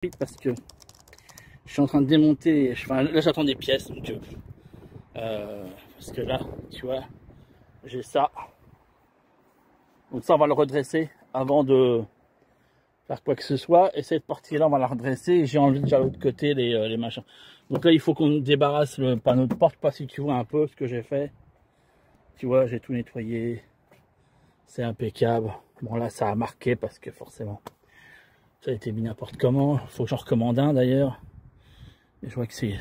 vite parce que je suis en train de démonter. Enfin, là, j'attends des pièces. Donc, parce que là, tu vois, j'ai ça. Donc ça, on va le redresser avant de faire quoi que ce soit. Et cette partie-là, on va la redresser. Et j'ai enlevé déjà l'autre côté les machins. Donc là, il faut qu'on débarrasse le panneau de porte. Pas si tu vois un peu ce que j'ai fait. Tu vois, j'ai tout nettoyé. C'est impeccable. Bon, là, ça a marqué parce que forcément, ça a été mis n'importe comment. Il faut que j'en recommande un d'ailleurs. Et je vois que c'est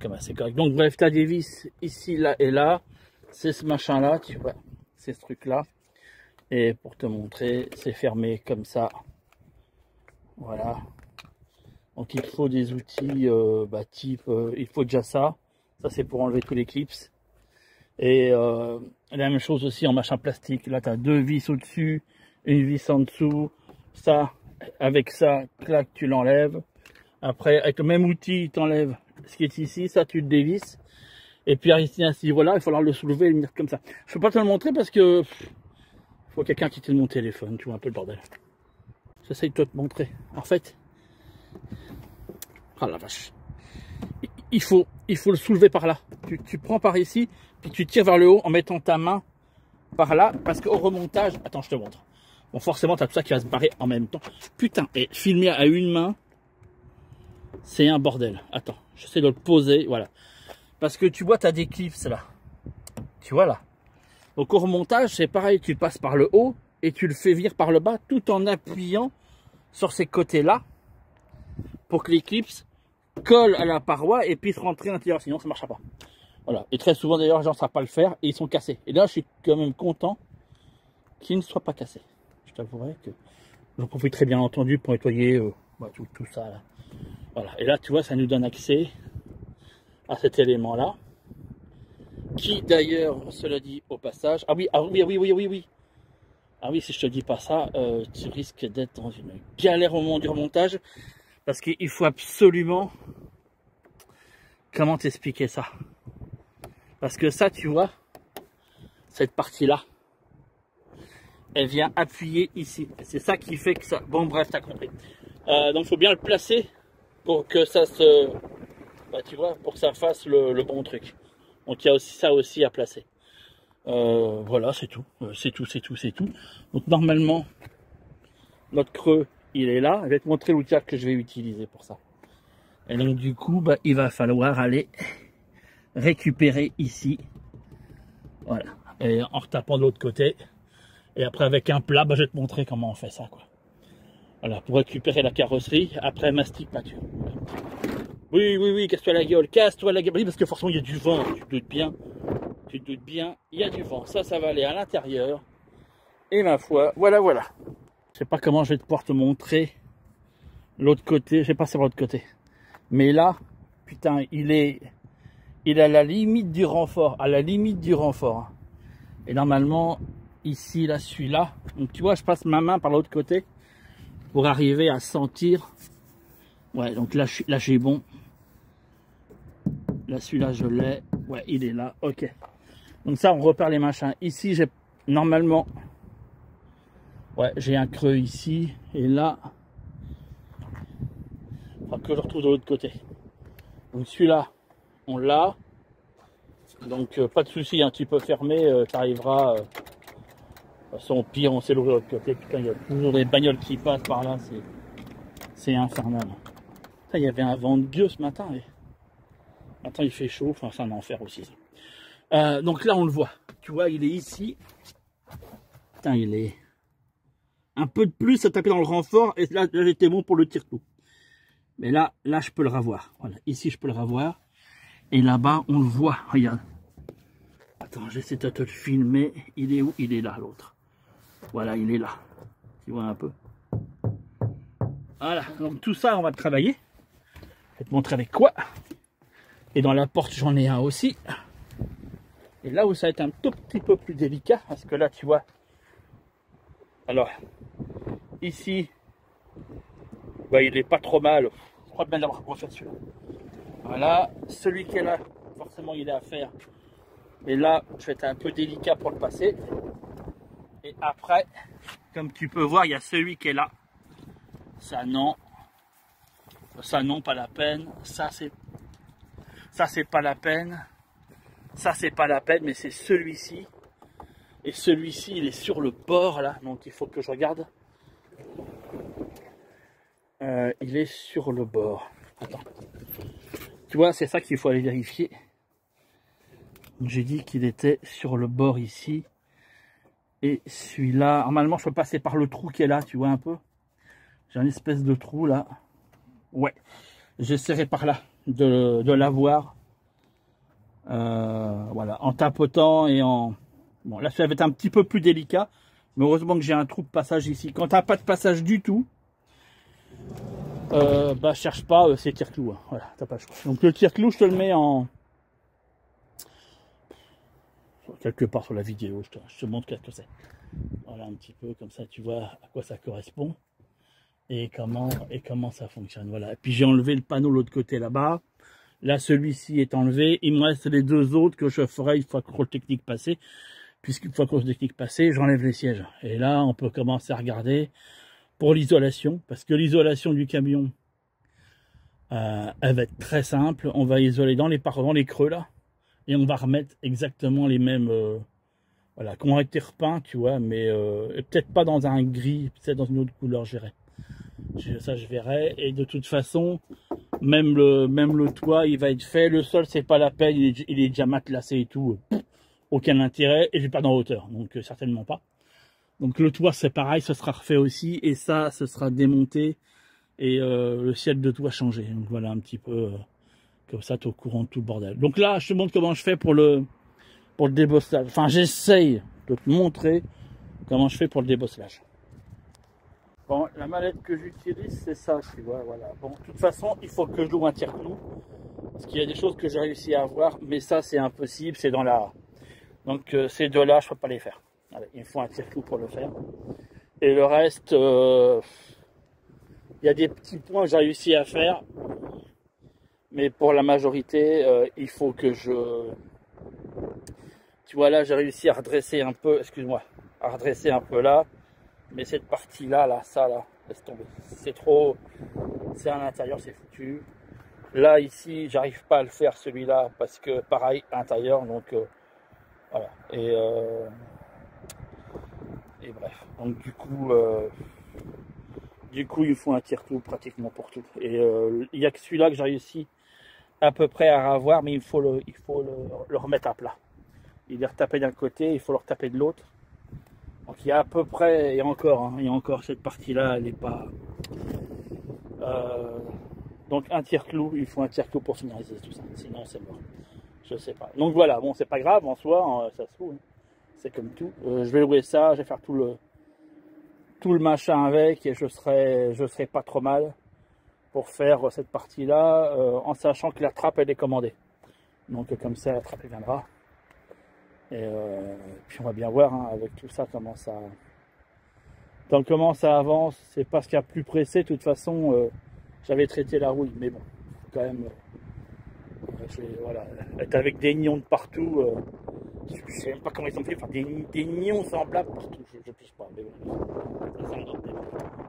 comme assez correct. Donc bref, tu as des vis ici, là et là. C'est ce machin-là, tu vois. C'est ce truc-là. Et pour te montrer, c'est fermé comme ça. Voilà. Donc il faut des outils type, il faut déjà ça. Ça c'est pour enlever tous les clips. Et la même chose aussi en machin plastique. Là tu as deux vis au-dessus, une vis en dessous. Ça, avec ça, clac, tu l'enlèves. Après, avec le même outil, tu enlèves ce qui est ici, ça tu le dévisses. Et puis ici, ainsi, voilà, il va falloir le soulever et le mettre comme ça. Je peux pas te le montrer parce que faut quelqu'un qui tienne mon téléphone, tu vois un peu le bordel. J'essaye de te montrer. En fait, ah la vache, il faut le soulever par là. Tu prends par ici, puis tu tires vers le haut en mettant ta main par là, parce qu'au remontage, attends, je te montre. Bon, forcément, tu as tout ça qui va se barrer en même temps. Putain, et filmer à une main, c'est un bordel. Attends, j'essaie de le poser, voilà. Parce que tu vois, tu as des clips là. Tu vois là. Donc au remontage, c'est pareil, tu le passes par le haut et tu le fais venir par le bas tout en appuyant sur ces côtés-là pour que les clips collent à la paroi et puissent rentrer à l'intérieur, sinon ça ne marchera pas. Voilà. Et très souvent d'ailleurs, les gens ne savent pas le faire et ils sont cassés. Et là, je suis quand même content qu'ils ne soient pas cassés. Je t'avouerai que j'en profite très bien entendu pour nettoyer tout ça là. Voilà. Et là, tu vois, ça nous donne accès à cet élément-là. Qui d'ailleurs, cela dit au passage, ah oui, si je te dis pas ça, tu risques d'être dans une galère au moment du remontage, parce qu'il faut absolument, comment t'expliquer ça? Parce que ça, tu vois, cette partie-là, elle vient appuyer ici. C'est ça qui fait que ça, bon bref, t'as compris. Donc il faut bien le placer pour que ça se, tu vois, pour que ça fasse le bon truc. Donc il y a aussi ça aussi à placer. Voilà, c'est tout. C'est tout. Donc normalement, notre creux, il est là. Je vais te montrer l'outil que je vais utiliser pour ça. Et donc du coup, il va falloir aller récupérer ici. Voilà. Et en retapant de l'autre côté. Et après avec un plat, je vais te montrer comment on fait ça, quoi. Voilà, pour récupérer la carrosserie, après mastic peinture. Oui, casse-toi la gueule, Oui, parce que forcément il y a du vent, tu te doutes bien, il y a du vent. Ça va aller à l'intérieur. Et ma foi, voilà. Je sais pas comment je vais pouvoir te montrer l'autre côté. Je sais pas si c'est l'autre côté. Mais là, putain, il est à la limite du renfort. Et normalement, ici, là, celui-là. Donc tu vois, je passe ma main par l'autre côté pour arriver à sentir. Ouais, donc là, je suis bon. Là, celui-là, je l'ai. Ouais, il est là. Ok. Donc ça, on repère les machins. Ici, j'ai normalement, ouais, j'ai un creux ici. Et là, il faudra que je retrouve de l'autre côté. Donc celui-là, on l'a. Donc pas de souci, hein, tu peux fermer, tu arriveras. De toute façon, pire, on sait l'ouvrir de l'autre côté. Putain, il y a toujours des bagnoles qui passent par là. C'est infernal. Putain, il y avait un vent de Dieu ce matin. Et... Maintenant, il fait chaud. Enfin, c'est un enfer aussi. Donc là, on le voit. Tu vois, il est ici. Putain, il est un peu de plus à taper dans le renfort. Et là j'étais bon pour le tire-tout. Mais là, je peux le revoir. Voilà, ici, je peux le revoir. Et là-bas, on le voit. Regarde. Attends, j'essaie de te le filmer. Il est où? Il est là, l'autre. Voilà, il est là. Tu vois un peu. Voilà, donc tout ça, on va le travailler. Je vais te montrer avec quoi. Et dans la porte, j'en ai un aussi. Et là où ça va être un tout petit peu plus délicat, parce que là, tu vois, alors, ici, il est pas trop mal. Je crois bien d'avoir refait celui-là. Voilà, celui qui est là, forcément, il est à faire. Mais là, je vais être un peu délicat pour le passer. Et après, comme tu peux voir, il y a celui qui est là. Ça, non. Ça non, pas la peine. Ça c'est pas la peine. Ça c'est pas la peine, mais c'est celui-ci. Et celui-ci, il est sur le bord là, donc il faut que je regarde. Il est sur le bord. Attends. Tu vois, c'est ça qu'il faut aller vérifier. J'ai dit qu'il était sur le bord ici. Et celui-là, normalement, je peux passer par le trou qui est là, tu vois un peu. J'ai une espèce de trou là. Ouais, j'essaierai par là de l'avoir. Voilà, en tapotant et en... Bon, là, ça va être un petit peu plus délicat. Mais heureusement que j'ai un trou de passage ici. Quand tu n'as pas de passage du tout, bah cherche pas ces tire-clous. Hein. Voilà, t'as pas le choix. Donc le tire-clou, je te le mets en... quelque part sur la vidéo, je te montre qu'est-ce que c'est. Voilà un petit peu, comme ça tu vois à quoi ça correspond. Et comment ça fonctionne. Voilà. Et puis j'ai enlevé le panneau de l'autre côté là-bas. Là, celui-ci est enlevé. Il me reste les deux autres que je ferai une fois que le technique passé. Puisqu'une fois que le technique passé, j'enlève les sièges. Et là, on peut commencer à regarder pour l'isolation. Parce que l'isolation du camion, elle va être très simple. On va isoler dans les creux là. Et on va remettre exactement les mêmes... voilà, qui ont été repeints, tu vois. Mais peut-être pas dans un gris, peut-être dans une autre couleur, je verrai. Ça, je verrai. Et de toute façon, même le toit, il va être fait. Le sol, c'est pas la peine. Il est déjà matelassé et tout. Aucun intérêt. Et j'ai pas dans hauteur. Donc, certainement pas. Donc, le toit, c'est pareil. Ce sera refait aussi. Et ça, ce sera démonté. Et le ciel de toit changé. Donc, voilà un petit peu. Comme ça, tu es au courant de tout le bordel. Donc là, je te montre comment je fais pour le débosselage. Enfin, j'essaye de te montrer comment je fais pour le débosselage. Bon, la mallette que j'utilise, c'est ça, tu vois, voilà. Bon, de toute façon, il faut que je loue un tire-clou. Parce qu'il y a des choses que j'ai réussi à avoir, mais ça, c'est impossible, c'est dans la... Donc, ces deux-là, je ne peux pas les faire. Allez, il me faut un tire-clou pour le faire. Et le reste, il y a des petits points que j'ai réussi à faire. Mais pour la majorité, il faut que je... Tu vois, là, j'ai réussi à redresser un peu, excuse-moi, à redresser un peu là. Mais cette partie-là, ça, laisse tomber. C'est trop... C'est à l'intérieur, c'est foutu. Là, ici, j'arrive pas à le faire, celui-là, parce que, pareil, à l'intérieur, donc... voilà. Et bref. Donc, du coup, il faut un tire-clou pratiquement pour tout. Et il n'y a que celui-là que j'ai réussi à peu près à avoir, mais il faut le remettre à plat. Il est retapé d'un côté, il faut le retaper de l'autre. Donc il y a à peu près, et encore, hein, il y a encore cette partie-là, elle n'est pas... donc un tire-clou, il faut un tire-clou pour finaliser tout ça, sinon c'est mort. Je sais pas. Donc voilà, bon c'est pas grave en soi, hein, ça se trouve. Hein. C'est comme tout. Je vais louer ça, je vais faire tout le machin avec et je serai pas trop mal pour faire cette partie-là, en sachant que la trappe elle est commandée. Donc comme ça la trappe elle viendra. Et puis on va bien voir hein, avec tout ça comment ça avance. C'est pas ce qu'il y a plus pressé. De toute façon, j'avais traité la rouille, mais bon, faut quand même voilà, être avec des nions de partout. Je sais même pas comment ils ont fait, enfin des nions semblables partout. Je pige pas, mais bon.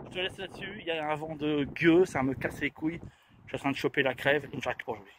Je te laisse là-dessus. Il y a un vent de gueux, ça me casse les couilles. Je suis en train de choper la crève, donc j'arrête pour aujourd'hui.